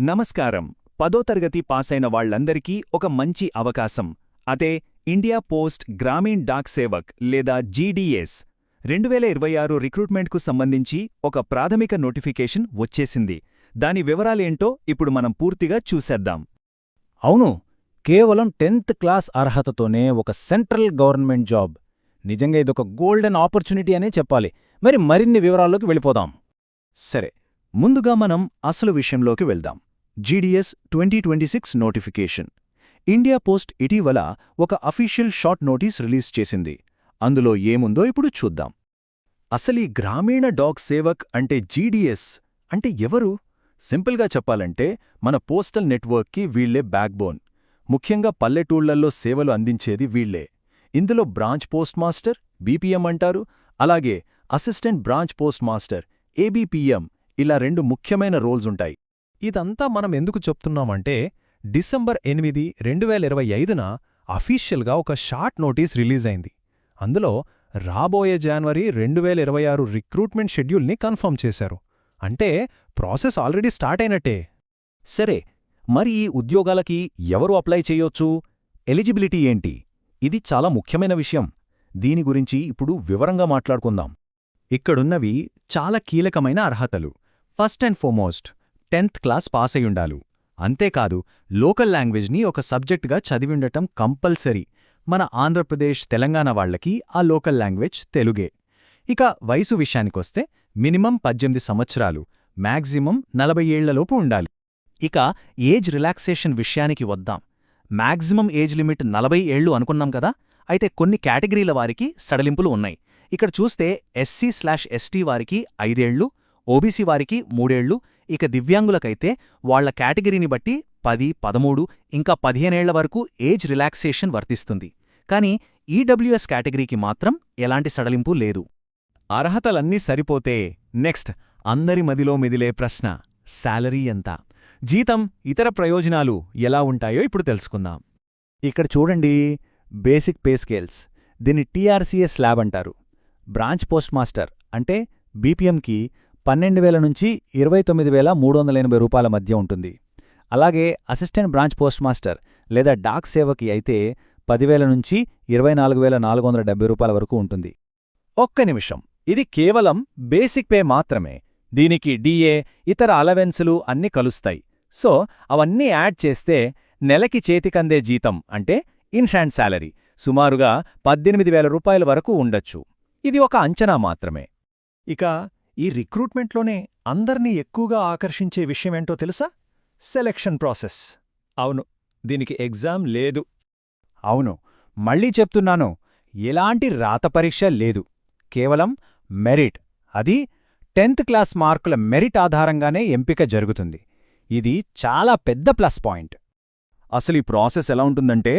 నమస్కారం. 10వ తరగతి పాసైన వాళ్లందరికీ ఒక మంచి అవకాశం. అదే ఇండియా పోస్ట్ గ్రామీణ్ డాక్ సేవక్ లేదా జీడీఎస్ 2026 రిక్రూట్మెంట్కు సంబంధించి ఒక ప్రాథమిక నోటిఫికేషన్ వచ్చేసింది. దాని వివరాలేంటో ఇప్పుడు మనం పూర్తిగా చూసేద్దాం. అవును, కేవలం 10th క్లాస్ అర్హతతోనే ఒక సెంట్రల్ గవర్నమెంట్ జాబ్. నిజంగా ఇదొక గోల్డెన్ ఆపర్చునిటీ అనే చెప్పాలి. మరిన్ని వివరాల్లోకి వెళ్ళిపోదాం. సరే, ముందుగా మనం అసలు విషయంలోకి వెళ్దాం. GDS 2026 notification. ఇండియా పోస్ట్ ఇటీవల ఒక అఫీషియల్ షార్ట్ నోటీస్ రిలీజ్ చేసింది. అందులో ఏముందో ఇప్పుడు చూద్దాం. అసలీ గ్రామీణ డాక్ సేవక్ అంటే జీడీఎస్ అంటే ఎవరు? సింపుల్గా చెప్పాలంటే మన పోస్టల్ నెట్వర్క్కి వీళ్లే బ్యాక్బోన్. ముఖ్యంగా పల్లెటూళ్లల్లో సేవలు అందించేది వీళ్లే. ఇందులో బ్రాంచ్ పోస్ట్ మాస్టర్ బీపీఎం అంటారు, అలాగే assistant branch post master ABPM, ఇలా 2 ముఖ్యమైన రోల్స్ ఉంటాయి. ఇదంతా మనం ఎందుకు చెప్తున్నామంటే డిసెంబర్ 8, 2025న అఫీషియల్గా ఒక షార్ట్ నోటీస్ రిలీజ్ అయింది. అందులో రాబోయే జనవరి 2026 రిక్రూట్మెంట్ షెడ్యూల్ని కన్ఫర్మ్ చేశారు. అంటే ప్రాసెస్ ఆల్రెడీ స్టార్ట్ అయినట్టే. సరే, మరి ఈ ఉద్యోగాలకి ఎవరు అప్లై చేయొచ్చు? ఎలిజిబిలిటీ ఏంటి? ఇది చాలా ముఖ్యమైన విషయం. దీని గురించి ఇప్పుడు వివరంగా మాట్లాడుకుందాం. ఇక్కడున్నవి చాలా కీలకమైన అర్హతలు. First and foremost 10th class pass అయ్యుండాలు. అంతేకాదు, లోకల్ లాంగ్వేజ్ని ఒక సబ్జెక్టుగా చదివిండటం కంపల్సరీ. మన ఆంధ్రప్రదేశ్, తెలంగాణ వాళ్లకి ఆ లోకల్ లాంగ్వేజ్ తెలుగే. ఇక వయసు విషయానికొస్తే మినిమం 18 సంవత్సరాలు, మ్యాక్సిమం 40 ఏళ్లలోపు ఉండాలి. ఇక ఏజ్ రిలాక్సేషన్ విషయానికి వద్దాం. మ్యాక్సిమం ఏజ్ లిమిట్ 40 ఏళ్లు అనుకున్నాం కదా. అయితే కొన్ని కేటగిరీల వారికి సడలింపులు ఉన్నాయి. ఇక్కడ చూస్తే SC/ST వారికి 5 ఏళ్లు, ఓబీసీ వారికి 3 ఏళ్లు, ఇక దివ్యాంగులకైతే వాళ్ల కేటగిరీని బట్టి 10, 13 ఇంకా 15 ఏళ్ల వరకు ఏజ్ రిలాక్సేషన్ వర్తిస్తుంది. కానీ ఈడబ్ల్యూఎస్ కేటగిరీకి మాత్రం ఎలాంటి సడలింపు లేదు. అర్హతలన్నీ సరిపోతే నెక్స్ట్ అందరి మదిలో మెదిలే ప్రశ్న, శాలరీ ఎంత? జీతం, ఇతర ప్రయోజనాలు ఎలా ఉంటాయో ఇప్పుడు తెలుసుకుందాం. ఇక్కడ చూడండి, బేసిక్ పే స్కేల్స్. దీన్ని టీఆర్సీఎస్ స్లాబ్ అంటారు. బ్రాంచ్ పోస్ట్ మాస్టర్ అంటే బీపీఎంకి 12,000 నుంచి 29,380 రూపాయల మధ్య ఉంటుంది. అలాగే అసిస్టెంట్ బ్రాంచ్ పోస్ట్ మాస్టర్ లేదా డాక్ సేవకి అయితే 10,000 నుంచి 24,470 రూపాయల వరకు ఉంటుంది. ఒక్క నిమిషం, ఇది కేవలం బేసిక్ పే మాత్రమే. దీనికి డిఏ, ఇతర అలవెన్సులు అన్నీ కలుస్తాయి. సో అవన్నీ యాడ్ చేస్తే నెలకి చేతికందే జీతం అంటే ఇన్హ్యాండ్ శాలరీ సుమారుగా 18,000 రూపాయల వరకు ఉండొచ్చు. ఇది ఒక అంచనా మాత్రమే. ఇక ఈ రిక్రూట్మెంట్లోనే అందర్నీ ఎక్కువగా ఆకర్షించే విషయమేంటో తెలుసా? Selection process. అవును, దీనికి ఎగ్జామ్ లేదు. అవును, మళ్ళీ చెప్తున్నాను, ఎలాంటి రాత పరీక్ష లేదు. కేవలం మెరిట్, అది 10th క్లాస్ మార్కుల మెరిట్ ఆధారంగానే ఎంపిక జరుగుతుంది. ఇది చాలా పెద్ద ప్లస్ పాయింట్. అసలు ఈ ప్రాసెస్ ఎలా ఉంటుందంటే,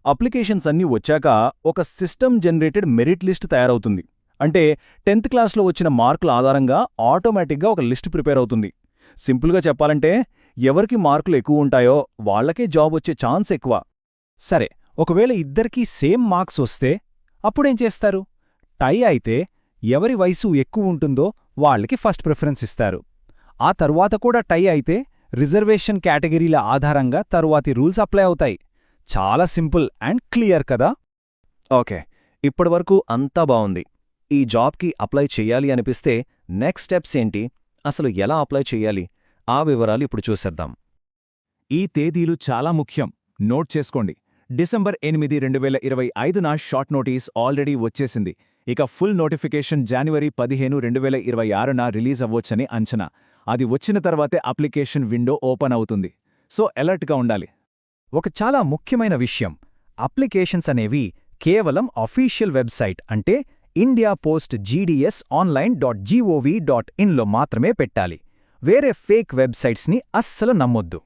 అప్లికేషన్స్ అన్నీ వచ్చాక ఒక సిస్టమ్ జనరేటెడ్ మెరిట్ లిస్ట్ తయారవుతుంది. అంటే 10th క్లాస్లో వచ్చిన మార్కుల ఆధారంగా ఆటోమేటిక్గా ఒక లిస్ట్ ప్రిపేర్ అవుతుంది. సింపుల్గా చెప్పాలంటే, ఎవరికి మార్కులు ఎక్కువ ఉంటాయో వాళ్లకే జాబ్ వచ్చే ఛాన్స్ ఎక్కువ. సరే, ఒకవేళ ఇద్దరికీ సేమ్ మార్క్స్ వస్తే అప్పుడేం చేస్తారు? టై అయితే ఎవరి వయసు ఎక్కువ ఉంటుందో వాళ్ళకి ఫస్ట్ ప్రిఫరెన్స్ ఇస్తారు. ఆ తరువాత కూడా టై అయితే రిజర్వేషన్ కేటగిరీల ఆధారంగా తరువాతి రూల్స్ అప్లై అవుతాయి. చాలా సింపుల్ అండ్ క్లియర్ కదా? ఓకే, ఇప్పటివరకు అంతా బావుంది. ఈ జాబ్కి అప్లై చెయ్యాలి అనిపిస్తే నెక్స్ట్ స్టెప్స్ ఏంటి, అసలు ఎలా అప్లై చెయ్యాలి, ఆ వివరాలు ఇప్పుడు చూసేద్దాం. ఈ తేదీలు చాలా ముఖ్యం, నోట్ చేసుకోండి. డిసెంబర్ 8, 2025న షార్ట్ నోటీస్ ఆల్రెడీ వచ్చేసింది. ఇక ఫుల్ నోటిఫికేషన్ జనవరి 15, 2026న రిలీజ్ అవ్వొచ్చని అంచనా. అది వచ్చిన తర్వాతే అప్లికేషన్ విండో ఓపెన్ అవుతుంది. సో అలర్ట్గా ఉండాలి. ఒక చాలా ముఖ్యమైన విషయం, అప్లికేషన్స్ అనేవి కేవలం అఫీషియల్ వెబ్సైట్ అంటే ఇండియా పోస్ట్ జీడీఎస్ online.gov.in మాత్రమే పెట్టాలి. వేరే ఫేక్ వెబ్సైట్స్ని అస్సలు నమ్మొద్దు.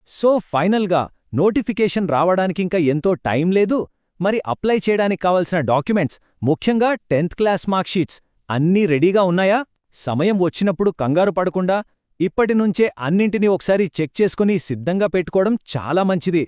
సో ఫైనల్గా నోటిఫికేషన్ రావడానికింకా ఎంతో టైం లేదు. మరి అప్లై చేయడానికి కావలసిన డాక్యుమెంట్స్, ముఖ్యంగా 10th క్లాస్ మార్క్షీట్స్ అన్నీ రెడీగా ఉన్నాయా? సమయం వచ్చినప్పుడు కంగారు పడకుండా ఇప్పటినుంచే అన్నింటినీ ఒకసారి చెక్ చేసుకుని సిద్ధంగా పెట్టుకోవడం చాలా మంచిది.